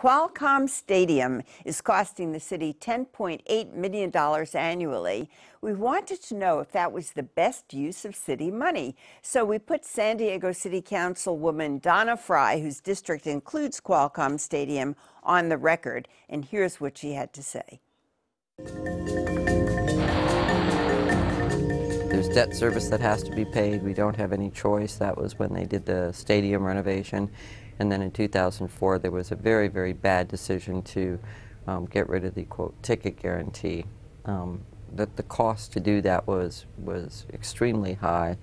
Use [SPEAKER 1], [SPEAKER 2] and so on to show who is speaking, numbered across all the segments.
[SPEAKER 1] Qualcomm Stadium is costing the city $10.8 million annually. We wanted to know if that was the best use of city money. So we put San Diego City Councilwoman Donna Frye, whose district includes Qualcomm Stadium, on the record. And here's what she had to say.
[SPEAKER 2] There's debt service that has to be paid. We don't have any choice. That was when they did the stadium renovation. And then in 2004, there was a very, very bad decision to get rid of the, quote, ticket guarantee. The cost to do that was extremely high.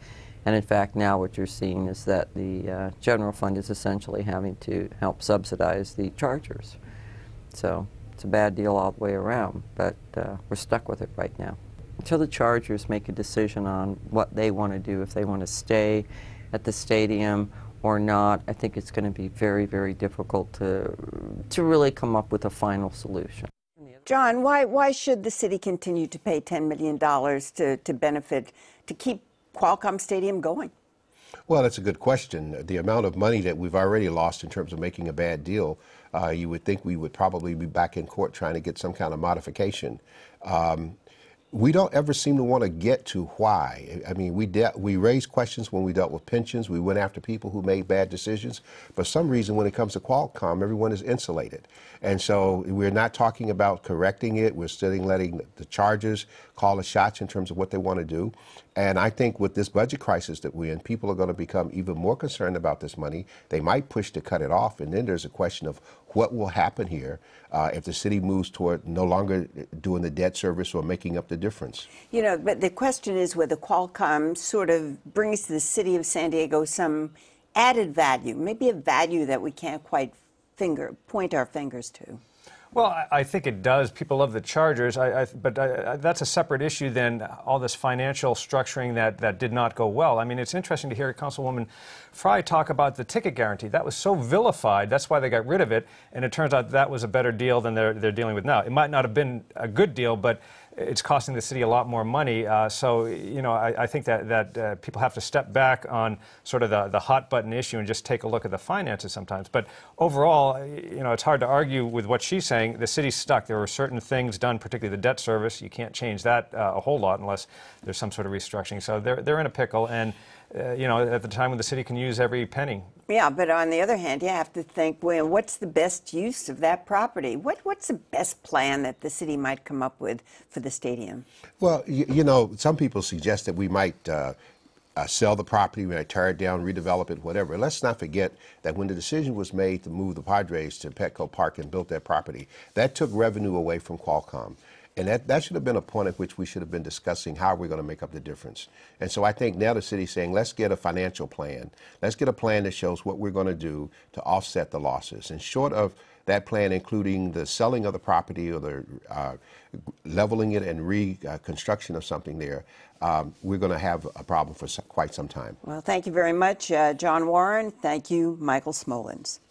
[SPEAKER 2] And in fact, now what you're seeing is that the general fund is essentially having to help subsidize the chargers. So it's a bad deal all the way around, but we're stuck with it right now. Until the Chargers make a decision on what they want to do, if they want to stay at the stadium or not, I think it's going to be very, very difficult to really come up with a final solution.
[SPEAKER 1] John, why should the city continue to pay $10 million to keep Qualcomm Stadium going?
[SPEAKER 3] Well, that's a good question. The amount of money that we've already lost in terms of making a bad deal, you would think we would probably be back in court trying to get some kind of modification. We don't ever seem to want to get to why. I mean, we raised questions when we dealt with pensions. We went after people who made bad decisions. For some reason, when it comes to Qualcomm, everyone is insulated. And so we're not talking about correcting it. We're still letting the Chargers call the shots in terms of what they want to do. And I think with this budget crisis that we're in, people are going to become even more concerned about this money. They might push to cut it off. And then there's a question of what will happen here if the city moves toward no longer doing the debt service or making up the difference. You know,
[SPEAKER 1] but the question is whether Qualcomm sort of brings to the city of San Diego some added value, maybe a value that we can't quite point our fingers to.
[SPEAKER 4] Well, I think it does. People love the Chargers, but that's a separate issue than all this financial structuring that did not go well. I mean, it's interesting to hear Councilwoman Frye talk about the ticket guarantee. That was so vilified. That's why they got rid of it, and it turns out that was a better deal than they're dealing with now. It might not have been a good deal, but it's costing the city a lot more money. So, you know, I think that people have to step back on sort of the hot button issue and just take a look at the finances sometimes. But overall, you know, it's hard to argue with what she's saying. The city's stuck. There were certain things done, particularly the debt service. You can't change that a whole lot unless there's some sort of restructuring. So they're in a pickle, and you know, at the time when the city can use every penny.
[SPEAKER 1] Yeah, but on the other hand, you have to think, well, what's the best use of that property? What's the best plan that the city might come up with for the stadium?
[SPEAKER 3] Well, you know, some people suggest that we might sell the property, we might tear it down, redevelop it, whatever. Let's not forget that when the decision was made to move the Padres to Petco Park and build that property, that took revenue away from Qualcomm. And that should have been a point at which we should have been discussing how we're going to make up the difference. And so I think now the city's saying, let's get a financial plan. Let's get a plan that shows what we're going to do to offset the losses. And short of that plan including the selling of the property or the leveling it and reconstruction of something there, we're going to have a problem for quite some time.
[SPEAKER 1] Well, thank you very much, John Warren. Thank you, Michael Smolens.